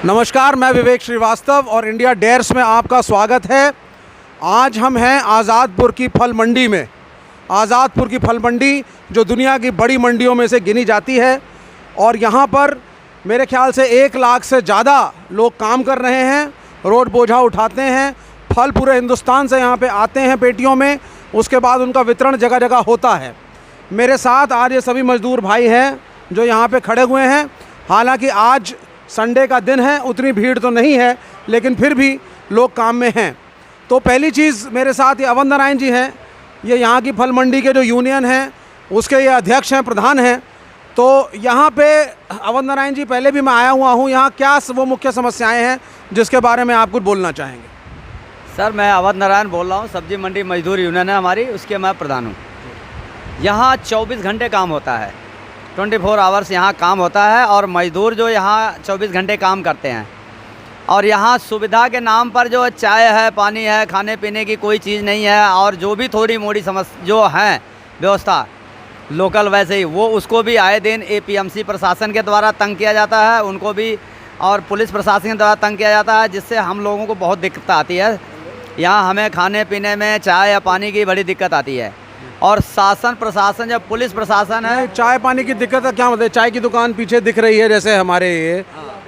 नमस्कार, मैं विवेक श्रीवास्तव और इंडिया डेयर्स में आपका स्वागत है। आज हम हैं आज़ादपुर की फल मंडी में। आज़ादपुर की फल मंडी जो दुनिया की बड़ी मंडियों में से गिनी जाती है और यहाँ पर मेरे ख्याल से 1 लाख से ज़्यादा लोग काम कर रहे हैं, रोड बोझा उठाते हैं। फल पूरे हिंदुस्तान से यहाँ पे आते हैं पेटियों में, उसके बाद उनका वितरण जगह जगह होता है। मेरे साथ आज ये सभी मज़दूर भाई हैं जो यहाँ पे खड़े हुए हैं। हालांकि आज संडे का दिन है, उतनी भीड़ तो नहीं है, लेकिन फिर भी लोग काम में हैं। तो पहली चीज़ मेरे साथ ये अवध नारायण जी हैं, ये यहाँ की फल मंडी के जो यूनियन हैं उसके ये अध्यक्ष हैं, प्रधान हैं। तो यहाँ पे अवध नारायण जी, पहले भी मैं आया हुआ हूँ, यहाँ क्या वो मुख्य समस्याएं हैं जिसके बारे में आप कुछ बोलना चाहेंगे? सर, मैं अवध नारायण बोल रहा हूँ। सब्जी मंडी मजदूर यूनियन है हमारी, उसके मैं प्रधान हूँ। यहाँ 24 घंटे काम होता है, 24 आवर्स यहाँ काम होता है और मज़दूर जो यहाँ 24 घंटे काम करते हैं। और यहाँ सुविधा के नाम पर जो चाय है, पानी है, खाने पीने की कोई चीज़ नहीं है। और जो भी थोड़ी मोड़ी समस्या जो है व्यवस्था लोकल, वैसे ही वो उसको भी आए दिन एपीएमसी प्रशासन के द्वारा तंग किया जाता है, उनको भी, और पुलिस प्रशासन के द्वारा तंग किया जाता है, जिससे हम लोगों को बहुत दिक्कत आती है। यहाँ हमें खाने पीने में चाय या पानी की बड़ी दिक्कत आती है। और शासन प्रशासन, जब पुलिस प्रशासन है, चाय पानी की दिक्कत है क्या? मतलब चाय की दुकान पीछे दिख रही है जैसे हमारे ये,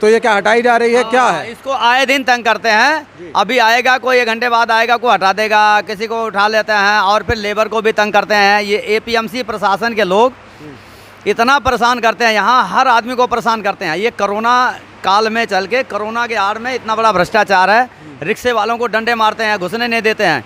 तो ये क्या हटाई जा रही है? क्या है? इसको आए दिन तंग करते हैं। अभी आएगा कोई, 1 घंटे बाद आएगा कोई, हटा देगा, किसी को उठा लेते हैं और फिर लेबर को भी तंग करते हैं। ये एपीएमसी प्रशासन के लोग इतना परेशान करते हैं, यहाँ हर आदमी को परेशान करते हैं। ये कोरोना काल में चल के, कोरोना के आड़ में इतना बड़ा भ्रष्टाचार है। रिक्शे वालों को डंडे मारते हैं, घुसने नहीं देते हैं,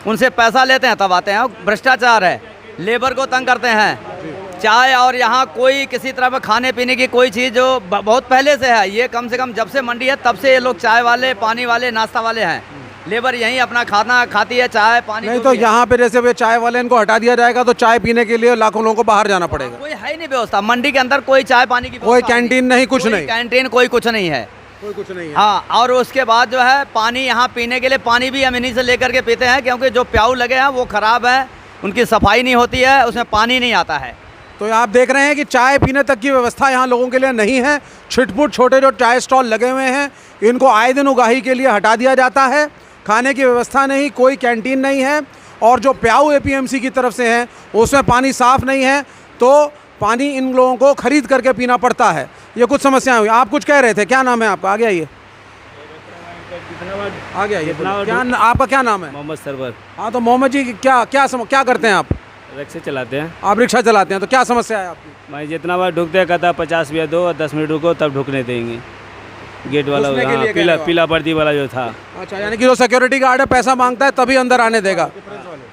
उनसे पैसा लेते हैं तब आते हैं। भ्रष्टाचार है, लेबर को तंग करते हैं। चाय और यहाँ कोई किसी तरह में खाने पीने की कोई चीज़ जो बहुत पहले से है, ये कम से कम जब से मंडी है तब से ये लोग चाय वाले, पानी वाले, नाश्ता वाले हैं। लेबर यहीं अपना खाना खाती है, चाय पानी नहीं। तो यहाँ पे जैसे वे चाय वाले, इनको हटा दिया जाएगा तो चाय पीने के लिए लाखों लोगों को बाहर जाना पड़ेगा। कोई है नहीं व्यवस्था मंडी के अंदर, कोई चाय पानी की कोई कैंटीन नहीं, कुछ नहीं, कैंटीन कोई कुछ नहीं है, कोई कुछ नहीं है। हाँ, और उसके बाद जो है पानी यहाँ पीने के लिए, पानी भी हम इन्हीं से लेकर के पीते हैं, क्योंकि जो प्याऊ लगे हैं वो ख़राब है, उनकी सफाई नहीं होती है, उसमें पानी नहीं आता है। तो आप देख रहे हैं कि चाय पीने तक की व्यवस्था यहाँ लोगों के लिए नहीं है। छिटपुट छोटे जो चाय स्टॉल लगे हुए हैं, इनको आए दिन उगाही के लिए हटा दिया जाता है। खाने की व्यवस्था नहीं, कोई कैंटीन नहीं है, और जो प्याऊ एपीएमसी की तरफ से हैं उसमें पानी साफ़ नहीं है, तो पानी इन लोगों को ख़रीद करके पीना पड़ता है। ये कुछ समस्याएं हुई। आप कुछ कह रहे थे, क्या नाम है आपका? आगे आइए, आगे आइए। क्या आपका क्या नाम है? मोहम्मद सरवर। हाँ, तो मोहम्मद जी क्या करते हैं आप? रिक्शे चलाते हैं। आप रिक्शा चलाते हैं, तो क्या समस्या है आपकी? मैं जितना बार ढुकते कहता 50 रुपया दो और 10 मिनट रुको तब ढुकने देंगे। गेट वाला, हाँ, पीला पर्दी वाला जो था। अच्छा, यानी कि जो सिक्योरिटी गार्ड है पैसा मांगता है तभी अंदर आने देगा।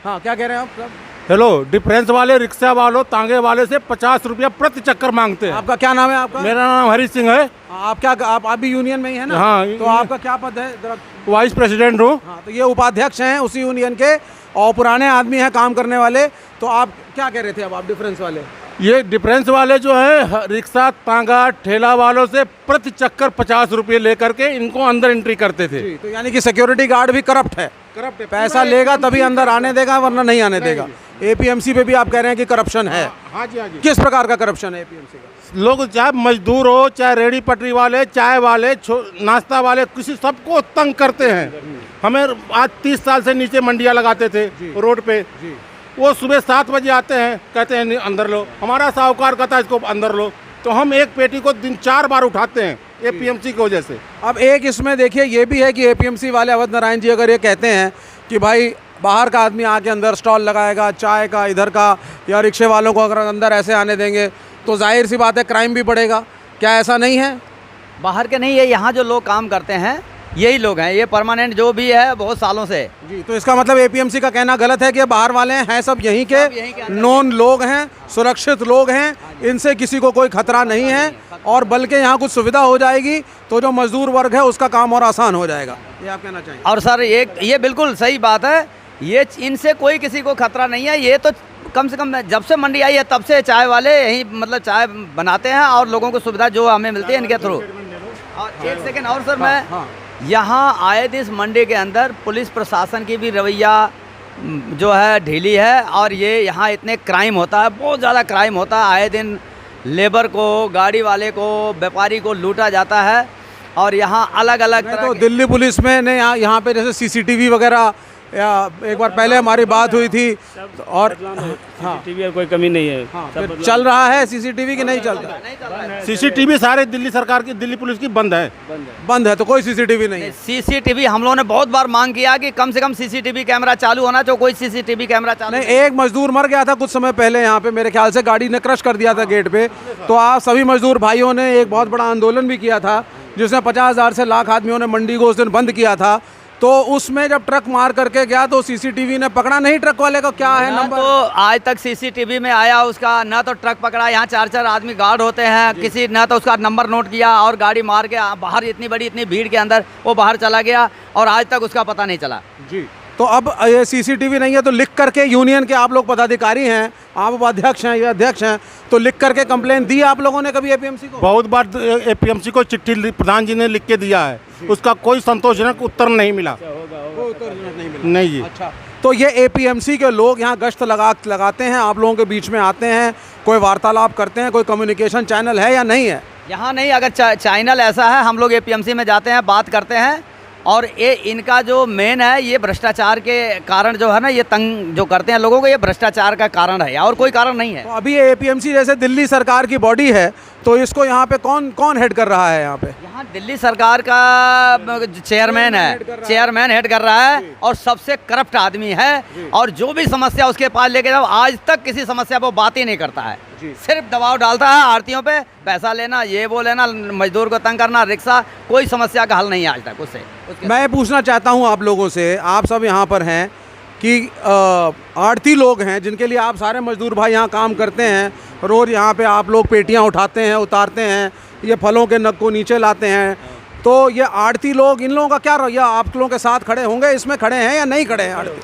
हाँ, क्या कह रहे हैं आप? हेलो, डिफरेंस वाले रिक्शा वालों, तांगे वाले से 50 रुपया प्रति चक्कर मांगते हैं। आपका क्या नाम है आपका? मेरा नाम हरी सिंह है। आप क्या, आप भी यूनियन में ही है ना? हाँ। तो आपका क्या पद है जरा? वाइस प्रेसिडेंट हूँ। हाँ, तो ये उपाध्यक्ष हैं उसी यूनियन के और पुराने आदमी हैं काम करने वाले। तो आप क्या कह रहे थे अब आप डिफरेंस वाले? ये डिफरेंस वाले जो है रिक्शा, तांगा, ठेला वालों से प्रति चक्कर 50 रुपये लेकर के इनको अंदर एंट्री करते थे। तो यानी कि सिक्योरिटी गार्ड भी करप्ट है। पैसा लेगा तभी अंदर आने देगा, वरना नहीं आने देगा। एपीएमसी पे भी आप कह रहे हैं कि करप्शन है। हाँ जी, हाँ जी। किस प्रकार का करप्शन है एपीएमसी का? लोग चाहे मजदूर हो, चाहे रेहड़ी पटरी वाले, चाय वाले, नाश्ता वाले, किसी सबको तंग करते हैं। हमें आज 30 साल से नीचे मंडियाँ लगाते थे रोड पे। वो सुबह 7 बजे आते हैं, कहते हैं अंदर लो। हमारा साहूकार कहता है इसको अंदर लो, तो हम एक पेटी को दिन 4 बार उठाते हैं एपीएमसी की वजह से। अब एक इसमें देखिए ये भी है कि एपीएमसी वाले अवध नारायण जी अगर ये कहते हैं कि भाई बाहर का आदमी आके अंदर स्टॉल लगाएगा चाय का, इधर का, या रिक्शे वालों को अगर अंदर ऐसे आने देंगे तो जाहिर सी बात है क्राइम भी बढ़ेगा। क्या ऐसा नहीं है? बाहर के नहीं है, यहाँ जो लोग काम करते हैं यही लोग हैं, ये परमानेंट जो भी है बहुत सालों से। जी, तो इसका मतलब एपीएमसी का कहना गलत है कि बाहर वाले हैं सब यहीं के नॉन लोग हैं, सुरक्षित लोग हैं, इनसे किसी को कोई खतरा नहीं है, और बल्कि यहाँ कुछ सुविधा हो जाएगी तो जो मजदूर वर्ग है उसका काम और आसान हो जाएगा। ये आप कहना चाहिए? और सर ये बिल्कुल सही बात है, ये इनसे कोई किसी को खतरा नहीं है। ये तो कम से कम जब से मंडी आई है तब से चाय वाले यहीं मतलब चाय बनाते हैं और लोगों को सुविधा जो हमें मिलती है इनके थ्रू। और एक सेकेंड और सर, मैं यहाँ आए दिन इस मंडी के अंदर पुलिस प्रशासन की भी रवैया जो है ढीली है, और ये यहाँ इतने क्राइम होता है, बहुत ज़्यादा क्राइम होता है। आए दिन लेबर को, गाड़ी वाले को, व्यापारी को लूटा जाता है, और यहाँ अलग अलग तो दिल्ली पुलिस में ने यहाँ पे जैसे सीसीटीवी वगैरह, या एक बार पहले हमारी बात हुई थी और टीवी और कोई कमी नहीं है। फिर चल रहा है सीसीटीवी की नहीं चलता? सीसीटीवी सारे दिल्ली सरकार की, दिल्ली पुलिस की बंद है। बंद है, तो कोई सीसीटीवी नहीं है। सीसीटीवी हम लोगों ने बहुत बार मांग किया कि कम से कम सीसीटीवी कैमरा चालू होना चाहिए, कोई सीसीटीवी कैमरा चालू नहीं। एक मजदूर मर गया था कुछ समय पहले यहाँ पे, मेरे ख्याल से गाड़ी ने क्रश कर दिया था गेट पे। तो आप सभी मजदूर भाइयों ने एक बहुत बड़ा आंदोलन भी किया था, जिसमें 50,000 से लाख आदमियों ने मंडी को उस दिन बंद किया था। तो उसमें जब ट्रक मार करके गया तो सीसीटीवी ने पकड़ा नहीं ट्रक वाले का, क्या है नंबर? तो आज तक सीसीटीवी में आया उसका ना तो ट्रक पकड़ा, यहाँ 4-4 आदमी गार्ड होते हैं, किसी ना तो उसका नंबर नोट किया, और गाड़ी मार के बाहर इतनी भीड़ के अंदर वो बाहर चला गया और आज तक उसका पता नहीं चला जी। तो अब ये सीसीटीवी नहीं है तो लिख करके, यूनियन के आप लोग पदाधिकारी हैं, आप उपाध्यक्ष हैं या अध्यक्ष हैं, तो लिख करके कंप्लेन दी आप लोगों ने कभी एपीएमसी को? बहुत बार एपीएमसी को चिट्ठी प्रधान जी ने लिख के दिया है, उसका कोई संतोषजनक उत्तर नहीं मिला। नहीं जी। अच्छा, तो ये एपीएमसी के लोग यहाँ गश्त लगाते हैं, आप लोगों के बीच में आते हैं, कोई वार्तालाप करते हैं, कोई कम्युनिकेशन चैनल है या नहीं है? यहाँ नहीं, अगर चैनल ऐसा है हम लोग एपीएमसी में जाते हैं, बात करते हैं। और ये इनका जो मेन है, ये भ्रष्टाचार के कारण जो है ना, ये तंग जो करते हैं लोगों को, ये भ्रष्टाचार का कारण है और कोई कारण नहीं है। तो अभी ये एपीएमसी जैसे दिल्ली सरकार की बॉडी है, तो इसको यहाँ पे कौन हेड कर रहा है? यहाँ दिल्ली सरकार का चेयरमैन है, चेयरमैन हेड कर रहा है और सबसे करप्ट आदमी है, और जो भी समस्या उसके पास लेके जाओ, आज तक किसी समस्या पर बात ही नहीं करता है, सिर्फ दबाव डालता है आड़तियों पे, पैसा लेना, ये वो लेना, मजदूर को तंग करना, रिक्शा, कोई समस्या का हल नहीं है आज तक उससे। मैं पूछना चाहता हूँ आप लोगों से, आप सब यहाँ पर हैं कि आड़ती लोग हैं जिनके लिए आप सारे मजदूर भाई यहाँ काम करते हैं, रोज़ यहाँ पे आप लोग पेटियाँ उठाते हैं, उतारते हैं, ये फलों के नग को नीचे लाते हैं, तो ये आड़ती लोग, इन लोगों का क्या रवैया? आप लोगों के साथ खड़े होंगे, इसमें खड़े हैं या नहीं खड़े हैं आड़ती?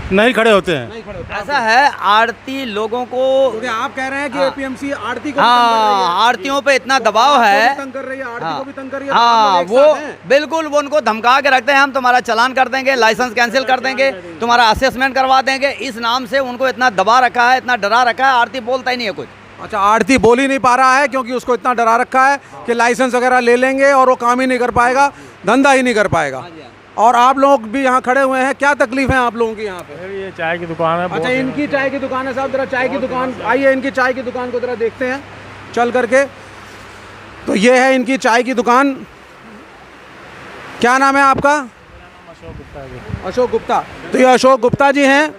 नहीं खड़े होते हैं। ऐसा है, आड़ती लोगों को, क्योंकि आप कह रहे हैं कि एपीएमसी आड़ती को आड़तियों पे इतना दबाव है, तंग कर रही है, आड़ती को भी तंग कर रही है। हाँ, वो बिल्कुल वो उनको धमका के रखते हैं, हम तुम्हारा चालान कर देंगे, लाइसेंस कैंसिल कर देंगे, तुम्हारा असेसमेंट करवा देंगे, इस नाम से उनको इतना दबा रखा है, इतना डरा रखा है, आड़ती बोलता ही नहीं है कुछ। अच्छा, आड़ती बोल ही नहीं पा रहा है क्योंकि उसको इतना डरा रखा है कि लाइसेंस वगैरह ले लेंगे और वो काम ही नहीं कर पाएगा, धंधा ही नहीं कर पाएगा। और आप लोग भी यहाँ खड़े हुए हैं, क्या तकलीफ है आप लोगों की यहाँ पे? ये चाय की दुकान है। अच्छा, इनकी चाय की दुकान है साहब, जरा चाय की दुकान, आइए इनकी चाय की दुकान को जरा देखते हैं चल करके। तो ये है इनकी चाय की दुकान। क्या नाम है आपका? अशोक गुप्ता। अशोक गुप्ता। तो ये अशोक गुप्ता जी हैं,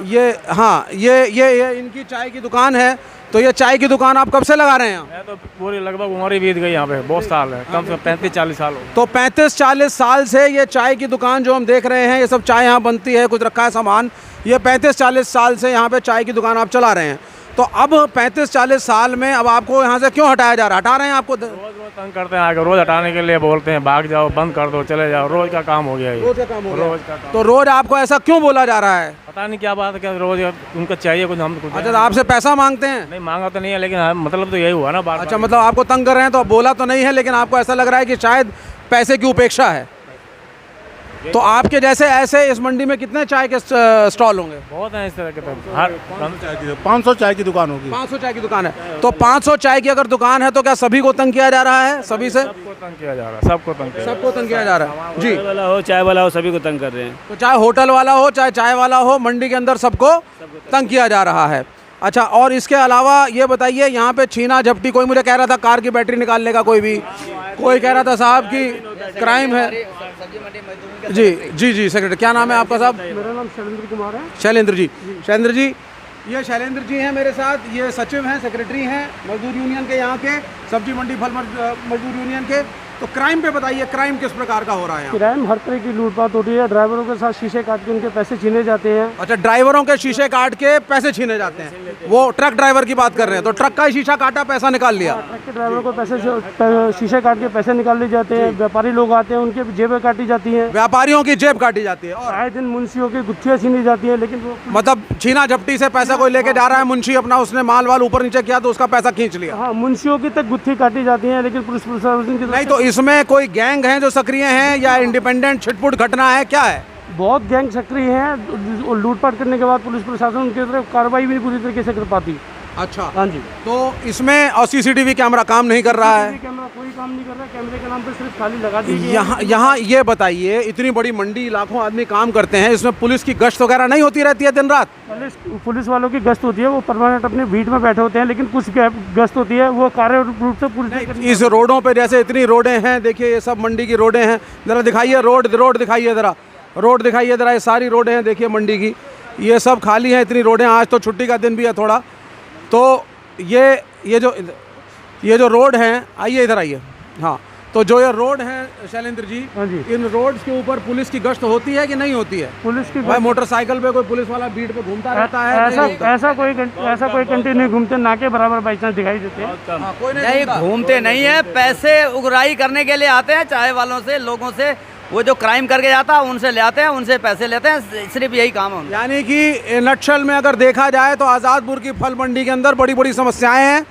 ये हाँ, ये इनकी चाय की दुकान है। तो ये चाय की दुकान आप कब से लगा रहे हैं? मैं तो पूरी लगभग उम्र ही बीत गई यहाँ पे, बहुत साल है, कम से कम 35-40 साल हो। तो 35-40 साल से ये चाय की दुकान जो हम देख रहे हैं, ये सब चाय यहाँ बनती है, कुछ रखा है सामान, ये 35-40 साल से यहाँ पे चाय की दुकान आप चला रहे हैं। तो अब 35-40 साल में अब आपको यहाँ से क्यों हटाया जा रहा है? हटा रहे हैं आपको? रोज तंग करते हैं आगे, रोज हटाने के लिए बोलते हैं, भाग जाओ, बंद कर दो, चले जाओ, रोज का काम हो गया ये। रोज का काम हो गया। रोज का काम। तो रोज आपको ऐसा क्यों बोला जा रहा है? पता नहीं क्या बात है, क्या रोज उनको चाहिए कुछ, हम कुछ। अच्छा, तो आपसे पैसा मांगते हैं? नहीं, मांगा तो नहीं है, लेकिन मतलब तो यही हुआ ना बात। अच्छा, मतलब आपको तंग कर रहे हैं, तो बोला तो नहीं है, लेकिन आपको ऐसा लग रहा है कि शायद पैसे की उपेक्षा है। तो आपके जैसे ऐसे इस मंडी में कितने चाय के स्टॉल होंगे? बहुत हैं इस तरह के, तो हर 500 चाय की दुकान होगी। 500 चाय की दुकान है। तो 500 चाय की अगर दुकान है तो क्या सभी को तंग किया जा रहा है? सभी से सबको तंग किया जा रहा है, सबको तंग किया जा रहा है। जी, वाला हो, चाय वाला हो, सभी को तंग कर रहे हैं। तो चाहे होटल वाला हो, चाहे चाय वाला हो, मंडी के अंदर सबको तंग किया जा रहा है। अच्छा, और इसके अलावा ये बताइए, यहाँ पे छीना झपटी, कोई मुझे कह रहा था कार की बैटरी निकालने का, कोई कह रहा था साहब कि क्राइम है। जी जी जी, सेक्रेटरी, क्या नाम है आपका साहब? मेरा नाम शैलेंद्र कुमार है। शैलेंद्र जी। शैलेंद्र जी, ये शैलेंद्र जी हैं मेरे साथ, ये सचिव हैं, सेक्रेटरी हैं मजदूर यूनियन के, यहाँ के सब्जी मंडी फल मजदूर यूनियन के। तो क्राइम पे बताइए, क्राइम किस प्रकार का हो रहा है यहाँ? क्राइम हर तरह की लूटपाट हो रही है, ड्राइवरों के साथ शीशे काट के उनके पैसे छीने जाते हैं। अच्छा, ड्राइवरों के शीशे काट के पैसे छीने जाते हैं। वो ट्रक ड्राइवर की बात कर रहे हैं, तो ट्रक का ही शीशा काटा, पैसा निकाल लिया। ट्रक के ड्राइवरों को शीशे काट के पैसे निकाल लिए जाते हैं। व्यापारी लोग आते हैं, उनकी जेबें काटी जाती हैं, व्यापारियों की जेब काटी जाती है। और आए दिन मुंशियों की गुत्थियाँ छीनी जाती है। लेकिन वो मतलब छीना झपटी से पैसा कोई लेके जा रहा है, मुंशी अपना उसने माल वाल ऊपर नीचे किया तो उसका पैसा खींच लिया। हाँ, मुंशियों की तक गुत्थी काटी जाती है, लेकिन पुलिस प्रशासन की नहीं, तो इसमें कोई गैंग है जो सक्रिय हैं या इंडिपेंडेंट छिटपुट घटना है, क्या है? बहुत गैंग सक्रिय हैं। लूटपाट करने के बाद पुलिस प्रशासन उनकी तरफ कार्रवाई भी पूरी तरीके से कर पाती। अच्छा, हाँ जी। तो इसमें और सीसीटीवी कैमरा काम नहीं कर रहा है। CCTV कैमरा कोई काम नहीं कर रहा है, कैमरे के नाम पे सिर्फ खाली लगा दी गई है। यहाँ ये बताइए, इतनी बड़ी मंडी, लाखों आदमी काम करते हैं, इसमें पुलिस की गश्त वगैरह नहीं होती रहती है दिन रात? पुलिस वालों की गश्त होती है, वो परमानेंट अपने बीट में बैठे होते हैं, लेकिन कुछ गश्त होती है वो कार्य रूप से पुलिस ने करनी इस रोडों पे जैसे इतनी रोडें हैं, देखिए ये सब मंडी की रोडें हैं, ज़रा दिखाइए रोड दिखाइए ज़रा, रोड दिखाइए ज़रा, ये सारी रोडें हैं देखिए मंडी की, ये सब खाली हैं इतनी रोडें। आज तो छुट्टी का दिन भी है थोड़ा, तो ये जो रोड हैं, आइए इधर आइए। हाँ, तो जो ये रोड है शैलेंद्र जी, हाँ जी। इन रोड्स के ऊपर पुलिस की गश्त होती है कि नहीं होती है? पुलिस की भाई मोटरसाइकिल पे कोई पुलिस वाला बीट पे घूमता रहता है? ऐसा कोई कंटिन्यू घूमते ना के बराबर बाई चांस दिखाई देते हैं। हाँ, कोई नहीं घूमता। घूमते नहीं है, पैसे उगराई करने के लिए आते हैं, चाय वालों से, लोगों से, वो जो क्राइम करके जाता है उनसे ले आते हैं, उनसे पैसे लेते हैं, सिर्फ यही काम है उनका। यानी कि नटशल में अगर देखा जाए तो आज़ादपुर की फल मंडी के अंदर बड़ी बड़ी समस्याएं हैं।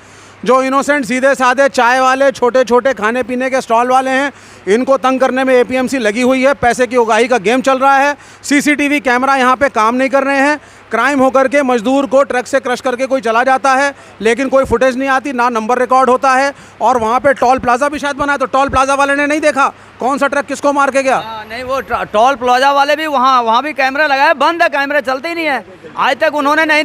जो इनोसेंट सीधे साधे चाय वाले, छोटे छोटे खाने पीने के स्टॉल वाले हैं, इनको तंग करने में एपीएमसी लगी हुई है। पैसे की उगाही का गेम चल रहा है। सीसीटीवी कैमरा यहाँ पे काम नहीं कर रहे हैं। क्राइम होकर के मजदूर को ट्रक से क्रश करके कोई चला जाता है, लेकिन कोई फुटेज नहीं आती, ना नंबर रिकॉर्ड होता है। और वहाँ पे टोल प्लाजा भी शायद बना है, तो टोल प्लाजा वाले ने नहीं देखा कौन सा ट्रक किसको मार के गया। नहीं, वो टोल प्लाजा वाले भी वहाँ भी कैमरा लगाया, बंद है, कैमरे चलते ही नहीं है आज तक। उन्होंने नहीं,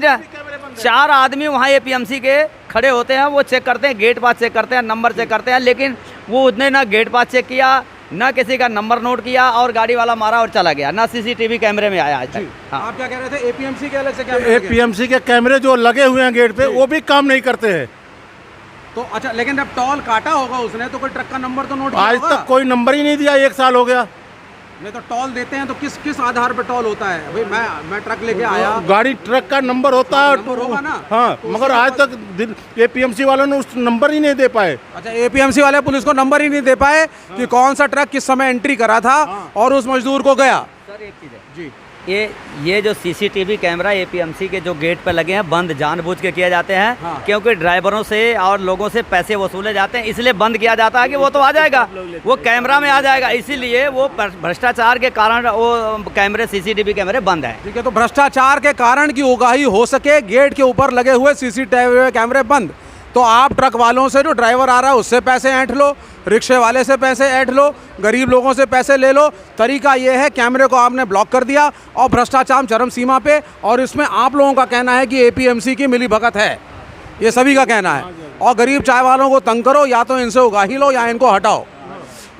4 आदमी वहाँ एपीएमसी के खड़े होते हैं, वो चेक करते हैं, गेट पास चेक करते हैं, नंबर चेक करते हैं, लेकिन वो उसने ना गेट पास चेक किया, ना किसी का नंबर नोट किया, और गाड़ी वाला मारा और चला गया, ना सीसीटीवी कैमरे में आया आज तक। हाँ। आप क्या कह रहे थे? एपीएमसी के अलग से कैमरे? एपीएमसी के कैमरे जो लगे हुए हैं गेट पे, वो भी काम नहीं करते हैं। तो अच्छा, लेकिन अब टोल काटा होगा उसने, तो कोई ट्रक का नंबर तो नोट किया आज होगा? तक कोई नंबर ही नहीं दिया, 1 साल हो गया। नहीं तो टोल देते हैं तो किस आधार पे टोल होता है? भाई मैं ट्रक लेके आया, गाड़ी ट्रक का नंबर होता है, नंबर होगा ना? हाँ, तो मगर आज तक एपीएमसी वालों ने उस नंबर ही नहीं दे पाए। अच्छा, एपीएमसी वाले पुलिस को नंबर ही नहीं दे पाए कि कौन सा ट्रक किस समय एंट्री करा था और उस मजदूर को गया। सर एक चीज़ है जी, ये जो सीसीटीवी कैमरा एपीएमसी के जो गेट पर लगे हैं, बंद जानबूझ के किए जाते हैं। हाँ। क्योंकि ड्राइवरों से और लोगों से पैसे वसूले जाते हैं, इसलिए बंद किया जाता है कि वो तो आ जाएगा, वो कैमरा में आ जाएगा, इसीलिए वो भ्रष्टाचार के कारण वो कैमरे, सीसीटीवी कैमरे बंद हैं। ठीक है, तो भ्रष्टाचार के कारण की उगाही हो सके, गेट के ऊपर लगे हुए सीसीटीवी कैमरे बंद। तो आप ट्रक वालों से, जो ड्राइवर आ रहा है उससे पैसे ऐंठ लो, रिक्शे वाले से पैसे ऐंठ लो, गरीब लोगों से पैसे ले लो। तरीका ये है, कैमरे को आपने ब्लॉक कर दिया और भ्रष्टाचार चरम सीमा पे। और इसमें आप लोगों का कहना है कि एपीएमसी की मिलीभगत है, ये सभी का कहना है। और गरीब चाय वालों को तंग करो, या तो इनसे उगाही लो या इनको हटाओ।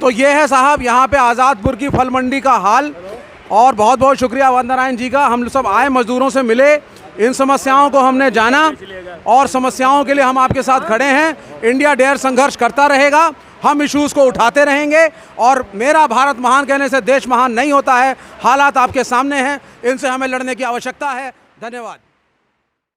तो ये है साहब यहाँ पे आज़ादपुर की फल मंडी का हाल। और बहुत बहुत शुक्रिया वंदनारायण जी का, हम सब आए, मजदूरों से मिले, इन समस्याओं को हमने जाना और समस्याओं के लिए हम आपके साथ खड़े हैं। इंडिया डेयर संघर्ष करता रहेगा, हम इश्यूज़ को उठाते रहेंगे। और मेरा भारत महान कहने से देश महान नहीं होता है, हालात आपके सामने हैं, इनसे हमें लड़ने की आवश्यकता है। धन्यवाद।